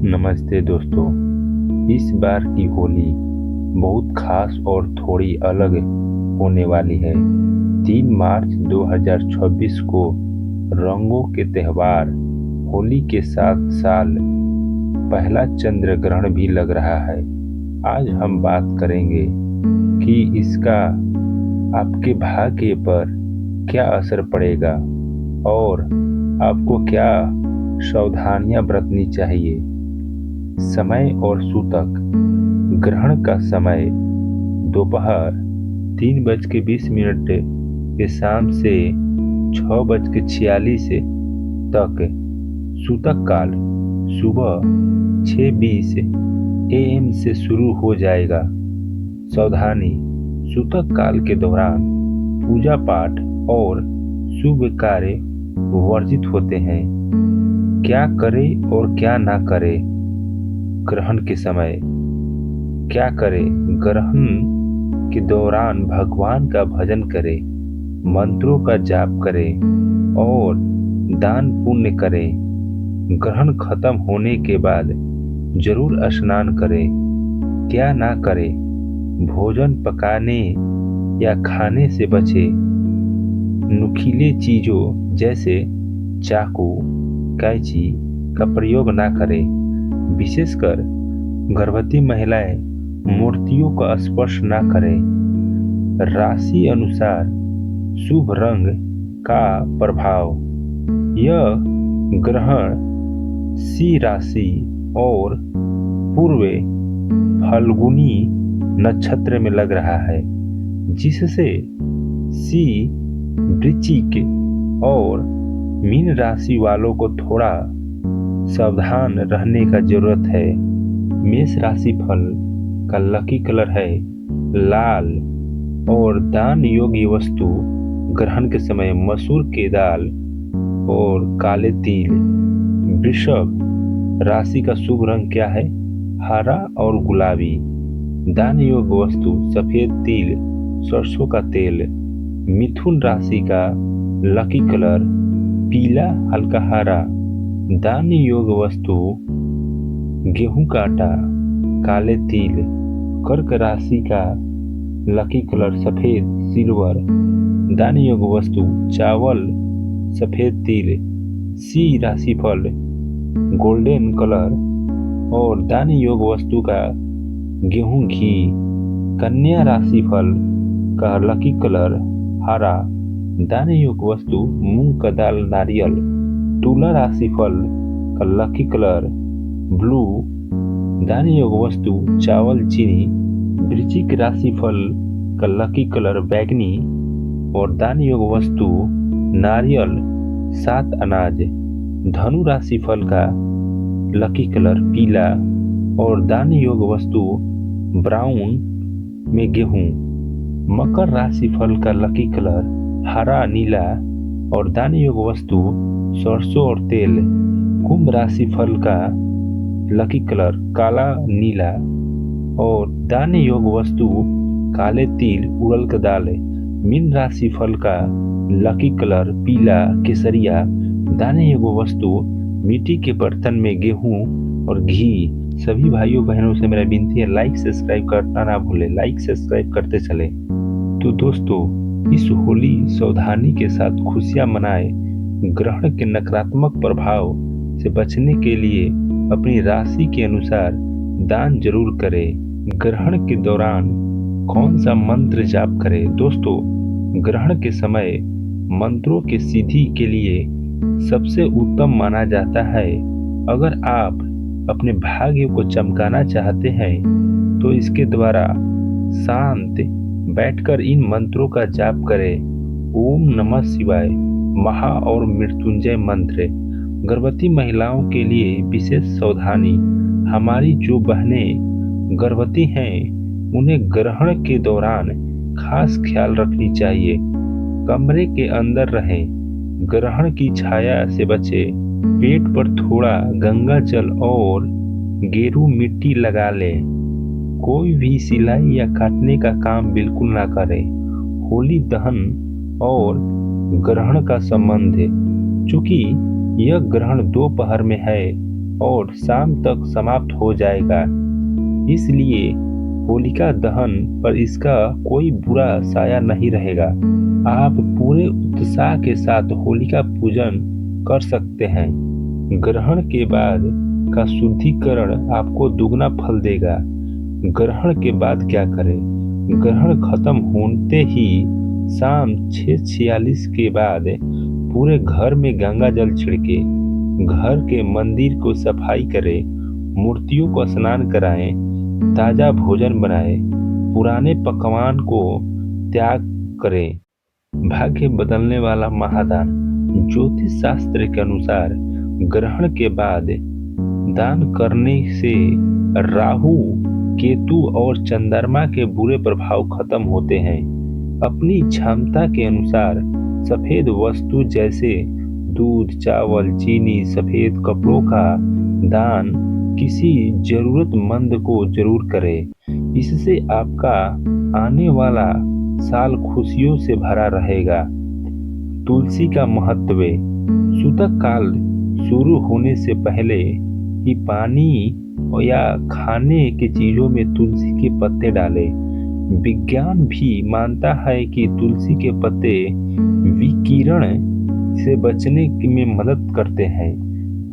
नमस्ते दोस्तों। इस बार की होली बहुत खास और थोड़ी अलग होने वाली है। 3 मार्च 2026 को रंगों के त्योहार होली के साथ साल पहला चंद्र ग्रहण भी लग रहा है। आज हम बात करेंगे कि इसका आपके भाग्य पर क्या असर पड़ेगा और आपको क्या सावधानियां बरतनी चाहिए। समय और सूतक। ग्रहण का समय दोपहर 3:20 के शाम से 6:46 तक। सूतक काल सुबह 6:20 AM से शुरू हो जाएगा। सावधानी। सूतक काल के दौरान पूजा पाठ और शुभ कार्य वर्जित होते हैं। क्या करें और क्या ना करें। ग्रहण के समय क्या करें। ग्रहण के दौरान भगवान का भजन करें, मंत्रों का जाप करें और दान पुण्य करें। ग्रहण खत्म होने के बाद जरूर स्नान करें। क्या ना करें। भोजन पकाने या खाने से बचें। नुकीले चीजों जैसे चाकू, कैंची का प्रयोग ना करें। विशेषकर गर्भवती महिलाएं मूर्तियों का स्पर्श ना करें। राशि अनुसार शुभ रंग का प्रभाव। यह ग्रहण सी राशि और पूर्व फाल्गुनी नक्षत्र में लग रहा है, जिससे सी वृश्चिक और मीन राशि वालों को थोड़ा सावधान रहने का जरूरत है। मेष राशि फल का लकी कलर है लाल और दान योग्य वस्तु ग्रहण के समय मसूर की दाल और काले तिल। वृषभ राशि का शुभ रंग क्या है? हरा और गुलाबी। दान योग्य वस्तु सफेद तिल, सरसों का तेल। मिथुन राशि का लकी कलर पीला हल्का हरा। दान योग्य वस्तु गेहूं का आटा, काले तिल। कर्क राशि का लकी कलर सफेद सिल्वर। दान योग्य वस्तु चावल, सफेद तिल। सी राशि फल गोल्डन कलर और दान योग्य वस्तु का गेहूं घी। कन्या राशि फल का लकी कलर हरा। दान योग्य वस्तु मूंग का दाल नारियल। तुला राशि फल का लकी कलर ब्लू। दान योग्य वस्तु चावल चीनी। वृश्चिक राशि फल का लकी कलर बैगनी और दान योग्य वस्तु नारियल 7 अनाज। धनु राशि फल का लकी कलर पीला और दान योग्य वस्तु ब्राउन में गेहूं। मकर राशि फल का लकी कलर हरा नीला और दान योग्य वस्तु सरसों और तेल। कुंभ राशि फल का लकी कलर काला नीला और दान योग्य वस्तु काले तिल उड़द का दाल। मीन राशि फल का लकी कलर पीला केसरिया। दान योग्य वस्तु मिट्टी के बर्तन में गेहूं और घी। सभी भाइयों बहनों से मेरा विनती है, लाइक सब्सक्राइब करना ना भूले, लाइक सब्सक्राइब करते चले। तो दोस्तों, इस होली सावधानी के साथ खुशियां मनाए। ग्रहण के नकारात्मक प्रभाव से बचने के लिए अपनी राशि के अनुसार दान जरूर करें। ग्रहण के दौरान कौन सा मंत्र जाप करें? दोस्तों, ग्रहण के समय मंत्रों की सिद्धि के लिए सबसे उत्तम माना जाता है। अगर आप अपने भाग्य को चमकाना चाहते हैं तो इसके द्वारा शांत बैठकर इन मंत्रों का जाप करें। ओम नमः शिवाय, महा और मृत्युंजय मंत्र। गर्भवती महिलाओं के लिए विशेष सावधानी। हमारी जो बहनें गर्भवती हैं उन्हें ग्रहण के दौरान खास ख्याल रखनी चाहिए। कमरे के अंदर रहें, ग्रहण की छाया से बचें। पेट पर थोड़ा गंगा जल और गेरू मिट्टी लगा लें। कोई भी सिलाई या काटने का काम बिल्कुल ना करें। होली दहन और ग्रहण का संबंध है। चूंकि यह ग्रहण दोपहर में है, और शाम तक समाप्त हो जाएगा। इसलिए होलिका दहन पर इसका कोई बुरा साया नहीं रहेगा। आप पूरे उत्साह के साथ होलिका पूजन कर सकते हैं। ग्रहण के बाद का शुद्धिकरण आपको दुगना फल देगा। ग्रहण के बाद क्या करें? ग्रहण खत्म होते ही शाम 6:46 के बाद पूरे घर में गंगा जल छिड़के, घर के मंदिर को सफाई करें, मूर्तियों को स्नान कराएं, ताजा भोजन बनाएं, पुराने पकवान को त्याग करें। भाग्य बदलने वाला महादान। ज्योतिष शास्त्र के अनुसार ग्रहण के बाद दान करने से राहु, केतु और चंद्रमा के बुरे प्रभाव खत्म होते हैं। अपनी क्षमता के अनुसार सफेद वस्तु जैसे दूध, चावल, चीनी, सफेद कपड़ों का दान किसी जरूरतमंद को जरूर करें। इससे आपका आने वाला साल खुशियों से भरा रहेगा। तुलसी का महत्व। सूतक काल शुरू होने से पहले ही पानी या खाने की चीजों में तुलसी के पत्ते डालें। विज्ञान भी मानता है कि तुलसी के पत्ते विकिरण से बचने में मदद करते हैं।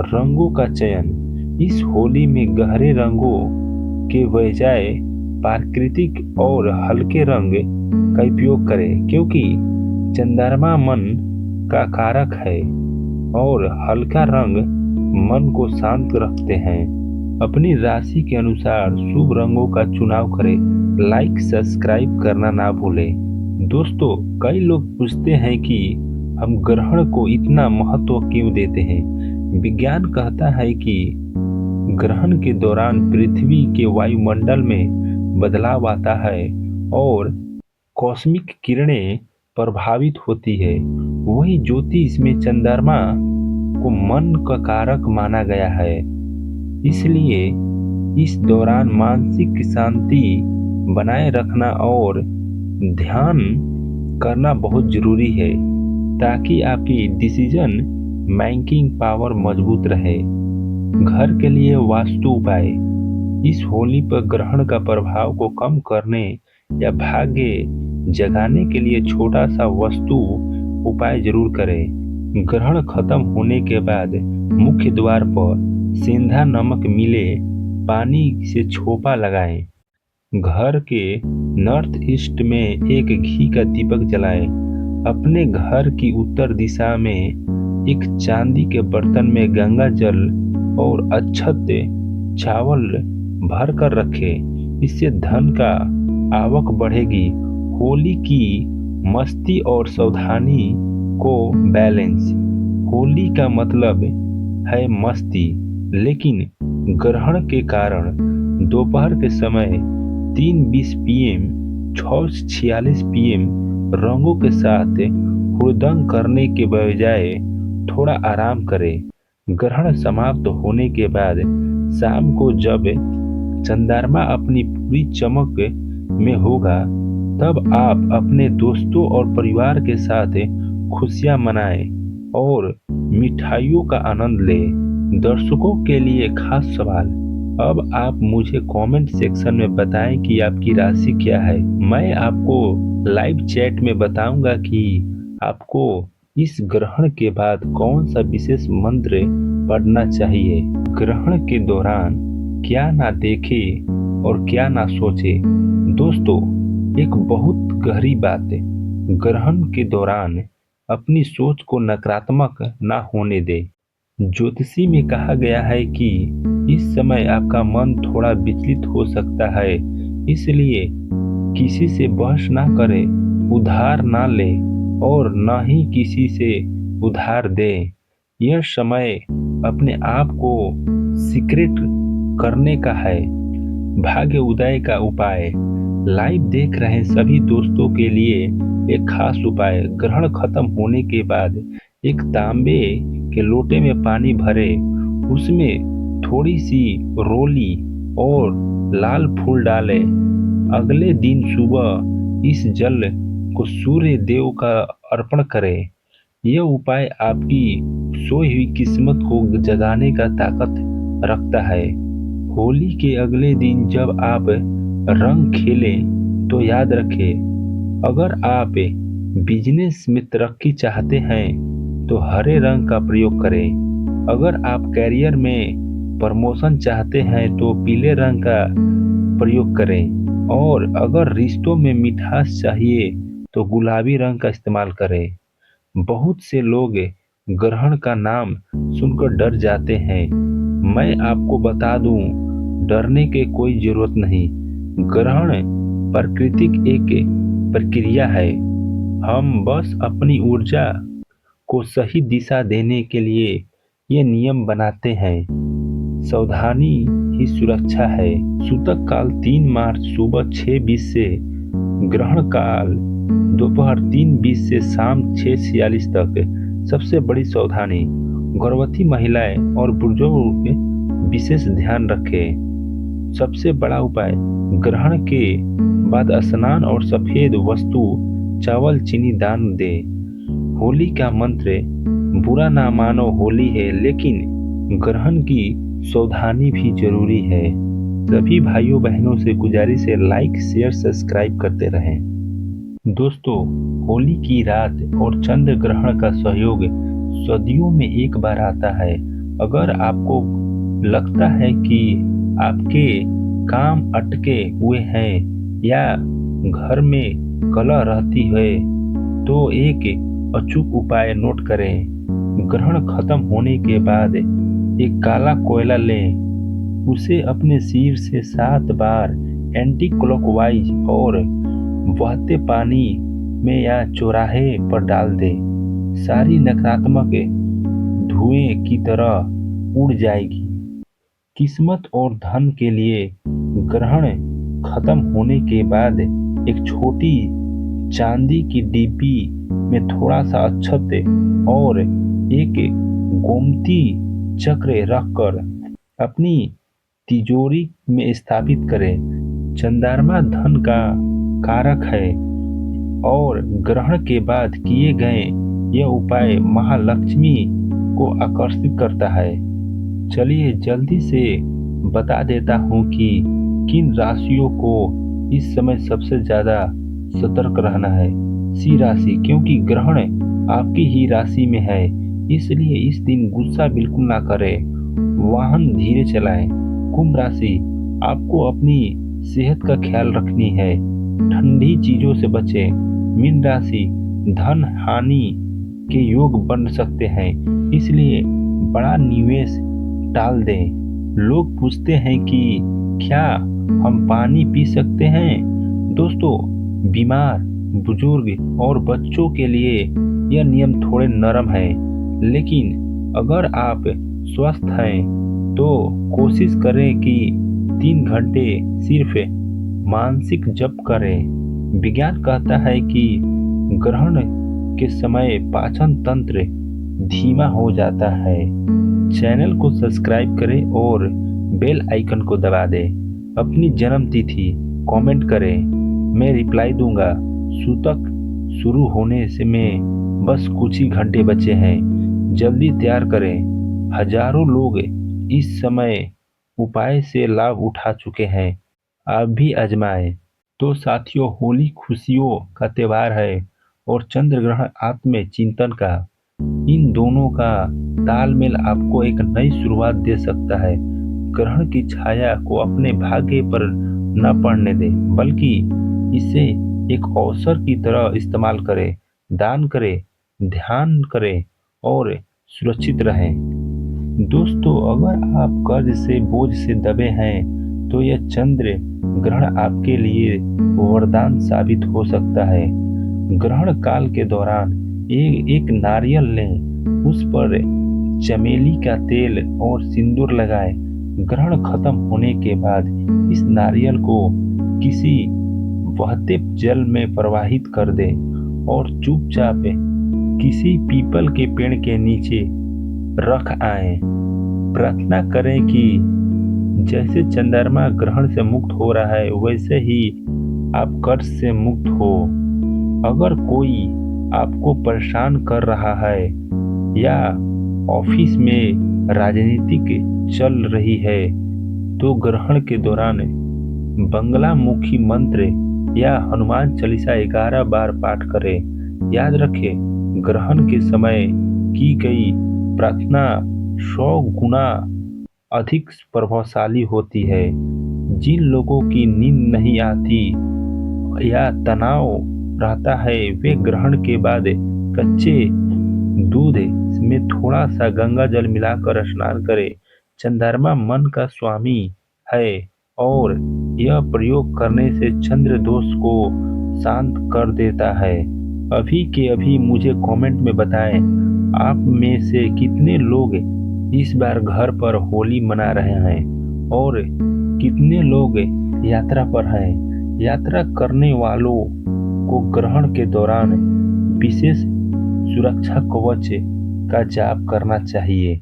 रंगों का चयन। इस होली में गहरे रंगों के बजाय प्राकृतिक और हल्के रंग का उपयोग करें, क्योंकि चंद्रमा मन का कारक है और हल्का रंग मन को शांत रखते हैं। अपनी राशि के अनुसार शुभ रंगों का चुनाव करें। लाइक सब्सक्राइब करना ना भूलें। दोस्तों, कई लोग पूछते हैं कि हम ग्रहण को इतना महत्व क्यों देते हैं। विज्ञान कहता है कि ग्रहण के दौरान पृथ्वी के वायुमंडल में बदलाव आता है और कॉस्मिक किरणें प्रभावित होती है। वही ज्योतिष में चंद्रमा को मन का कारक माना गया है। इसलिए इस दौरान मानसिक शांति बनाए रखना और ध्यान करना बहुत जरूरी है, ताकि आपकी डिसीजन मेकिंग पावर मजबूत रहे। घर के लिए वास्तु उपाय। इस होली पर ग्रहण का प्रभाव को कम करने या भाग्य जगाने के लिए छोटा सा वास्तु उपाय जरूर करें। ग्रहण खत्म होने के बाद मुख्य द्वार पर सेंधा नमक मिले पानी से छोपा लगाएं। घर के नॉर्थ ईस्ट में एक घी का दीपक जलाएं। अपने घर की उत्तर दिशा में एक चांदी के बर्तन में गंगा जल और अक्षत चावल भर कर रखें। इससे धन का आवक बढ़ेगी। होली की मस्ती और सावधानी को बैलेंस। होली का मतलब है मस्ती, लेकिन ग्रहण के कारण दोपहर के समय 3:20 PM 6:46 PM रंगों के साथ हुड़दंग करने के बजाय थोड़ा आराम करें। ग्रहण समाप्त होने के बाद शाम को जब चंद्रमा अपनी पूरी चमक में होगा, तब आप अपने दोस्तों और परिवार के साथ खुशियां मनाएं और मिठाइयों का आनंद लें। दर्शकों के लिए खास सवाल। अब आप मुझे कमेंट सेक्शन में बताएं कि आपकी राशि क्या है। मैं आपको लाइव चैट में बताऊंगा कि आपको इस ग्रहण के बाद कौन सा विशेष मंत्र पढ़ना चाहिए। ग्रहण के दौरान क्या ना देखे और क्या ना सोचे। दोस्तों, एक बहुत गहरी बात है, ग्रहण के दौरान अपनी सोच को नकारात्मक ना होने दे। ज्योतिषी में कहा गया है कि इस समय आपका मन थोड़ा विचलित हो सकता है, इसलिए किसी से बहस ना करें, उधार ना ले और न ही किसी से उधार दे। यह समय अपने आप को सीक्रेट करने का है। भाग्य उदय का उपाय। लाइव देख रहे सभी दोस्तों के लिए एक खास उपाय। ग्रहण खत्म होने के बाद एक तांबे के लोटे में पानी भरे, उसमें थोड़ी सी रोली और लाल फूल डालें। अगले दिन सुबह इस जल को सूर्य देव का अर्पण करें। यह उपाय आपकी सोई हुई किस्मत को जगाने का ताकत रखता है। होली के अगले दिन जब आप रंग खेलें तो याद रखें, अगर आप बिजनेस में तरक्की चाहते हैं तो हरे रंग का प्रयोग करें। अगर आप कैरियर में प्रमोशन चाहते हैं तो पीले रंग का प्रयोग करें और अगर रिश्तों में मिठास चाहिए तो गुलाबी रंग का इस्तेमाल करें। बहुत से लोग ग्रहण का नाम सुनकर डर जाते हैं। मैं आपको बता दूं, डरने की कोई जरूरत नहीं। ग्रहण प्राकृतिक एक प्रक्रिया है। हम बस अपनी ऊर्जा को सही दिशा देने के लिए ये नियम बनाते हैं। सावधानी ही सुरक्षा है। सूतक काल 3 मार्च सुबह 6:20 से, ग्रहण काल दोपहर 3:20 से शाम 6:46 तक। सबसे बड़ी सावधानी, गर्भवती महिलाएं और बुजुर्ग विशेष ध्यान रखें। सबसे बड़ा उपाय, ग्रहण के बाद स्नान और सफेद वस्तु चावल चीनी दान दे। होली का मंत्र, बुरा ना मानो होली है लेकिन ग्रहण की सावधानी भी जरूरी है। सभी भाइयों बहनों से गुजारिश है, लाइक शेयर सब्सक्राइब करते रहें। दोस्तों, होली की रात और चंद्र ग्रहण का सहयोग सदियों में एक बार आता है। अगर आपको लगता है कि आपके काम अटके हुए हैं या घर में कलह रहती है तो एक अचूक उपाय नोट करें। ग्रहण खत्म होने के बाद एक काला कोयला लें, उसे अपने सिर से 7 बार एंटी क्लॉकवाइज और बहते पानी में या चौराहे पर डाल दें। सारी नकारात्मक धुएं की तरह उड़ जाएगी। किस्मत और धन के लिए ग्रहण खत्म होने के बाद एक छोटी चांदी की डिब्बी में थोड़ा सा अक्षत और एक गोमती चक्र रखकर अपनी तिजोरी में स्थापित करें। चंद्रमा धन का कारक है और ग्रहण के बाद किए गए यह उपाय महालक्ष्मी को आकर्षित करता है। चलिए जल्दी से बता देता हूँ कि किन राशियों को इस समय सबसे ज्यादा सतर्क रहना है। सिंह राशि, क्योंकि ग्रहण आपकी ही राशि में है इसलिए इस दिन गुस्सा बिल्कुल ना करें, वाहन धीरे चलाएं। कुंभ राशि, आपको अपनी सेहत का ख्याल रखनी है, ठंडी चीजों से बचें। मीन राशि, धन हानि के योग बन सकते हैं इसलिए बड़ा निवेश टाल दें। लोग पूछते हैं कि क्या हम पानी पी सकते हैं? दोस्तों, बीमार, बुजुर्ग और बच्चों के लिए यह नियम थोड़े नरम हैं, लेकिन अगर आप स्वस्थ हैं तो कोशिश करें कि 3 घंटे सिर्फ मानसिक जप करें। विज्ञान कहता है कि ग्रहण के समय पाचन तंत्र धीमा हो जाता है। चैनल को सब्सक्राइब करें और बेल आइकन को दबा दें। अपनी जन्म तिथि कमेंट करें, मैं रिप्लाई दूंगा। सूतक शुरू होने से में बस कुछ ही घंटे बचे हैं, जल्दी तैयार करें। हजारों लोग इस समय उपाय से लाभ उठा चुके हैं, आप भी आजमाएं। तो साथियों, होली खुशियों का त्योहार है और चंद्र ग्रहण आत्म चिंतन का। इन दोनों का तालमेल आपको एक नई शुरुआत दे सकता है। ग्रहण की छाया को अपने भाग्य पर न पड़ने दें, बल्कि इसे एक अवसर की तरह इस्तेमाल करें। दान करें, ध्यान करें और सुरक्षित रहें। दोस्तों, अगर आप कर्ज से बोझ से दबे हैं तो यह चंद्र ग्रहण आपके लिए वरदान साबित हो सकता है। ग्रहण काल के दौरान एक नारियल लें, उस पर चमेली का तेल और सिंदूर लगाएं। ग्रहण खत्म होने के बाद इस नारियल को किसी बहते जल में प्रवाहित कर दें और चुपचाप किसी पीपल के पेड़ के नीचे रख आएं। प्रार्थना करें कि जैसे चंद्रमा ग्रहण से मुक्त हो रहा है वैसे ही आप कर्ज से मुक्त हो। अगर कोई आपको परेशान कर रहा है या ऑफिस में राजनीतिक चल रही है तो ग्रहण के दौरान बंगला मुखी मंत्र या हनुमान चालीसा 11 बार पाठ करें। याद रखें, ग्रहण के समय की गई प्रार्थना 100 गुना अधिक प्रभावशाली होती है। जिन लोगों की नींद नहीं आती या तनाव रहता है वे ग्रहण के बाद कच्चे दूध में थोड़ा सा गंगा जल मिलाकर स्नान करें। चंद्रमा मन का स्वामी है और यह प्रयोग करने से चंद्र दोष को शांत कर देता है। अभी के अभी मुझे कमेंट में बताएं, आप में से कितने लोग इस बार घर पर होली मना रहे हैं और कितने लोग यात्रा पर हैं। यात्रा करने वालों को ग्रहण के दौरान विशेष सुरक्षा कवच का जाप करना चाहिए।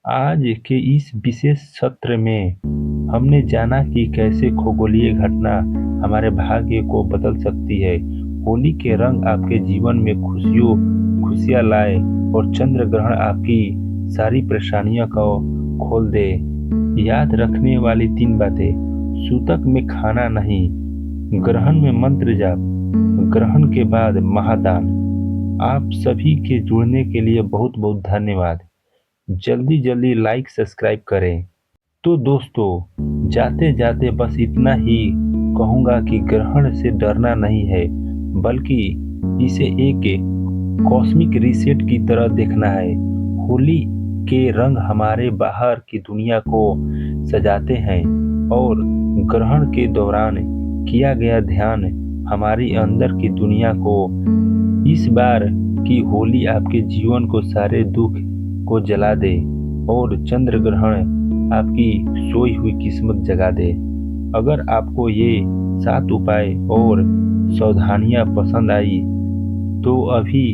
आज के इस विशेष सत्र में हमने जाना कि कैसे खगोलीय घटना हमारे भाग्य को बदल सकती है। होली के रंग आपके जीवन में खुशियाँ लाए और चंद्र ग्रहण आपकी सारी परेशानियों को खोल दे। याद रखने वाली 3 बातें: सूतक में खाना नहीं, ग्रहण में मंत्र जाप, ग्रहण के बाद महादान। आप सभी के जुड़ने के लिए बहुत बहुत धन्यवाद। जल्दी लाइक सब्सक्राइब करें। तो दोस्तों, जाते जाते बस इतना ही कहूँगा कि ग्रहण से डरना नहीं है, बल्कि इसे एक कॉस्मिक रीसेट की तरह देखना है। होली के रंग हमारे बाहर की दुनिया को सजाते हैं और ग्रहण के दौरान किया गया ध्यान हमारी अंदर की दुनिया को। इस बार की होली आपके जीवन को सारे दुख को जला दे और चंद्र ग्रहण आपकी सोई हुई किस्मत जगा दे। अगर आपको ये 7 उपाय और सावधानियां पसंद आई तो अभी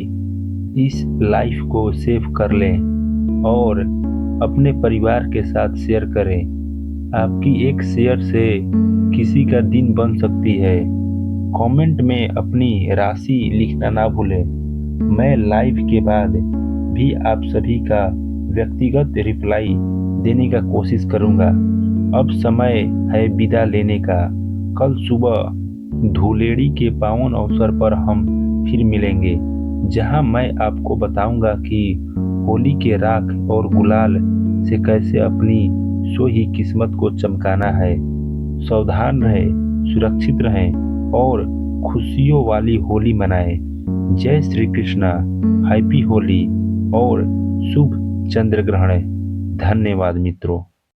इस लाइफ को सेव कर लें और अपने परिवार के साथ शेयर करें। आपकी एक शेयर से किसी का दिन बन सकती है। कमेंट में अपनी राशि लिखना ना भूलें। मैं लाइव के बाद भी आप सभी का व्यक्तिगत रिप्लाई देने का कोशिश करूंगा। अब समय है विदा लेने का। कल सुबह धुलेड़ी के पावन अवसर पर हम फिर मिलेंगे, जहां मैं आपको बताऊंगा कि होली के राख और गुलाल से कैसे अपनी सोई किस्मत को चमकाना है। सावधान रहें, सुरक्षित रहें और खुशियों वाली होली मनाएं। जय श्री कृष्णा, हैप्पी होली और शुभ चंद्र ग्रहण। धन्यवाद मित्रों।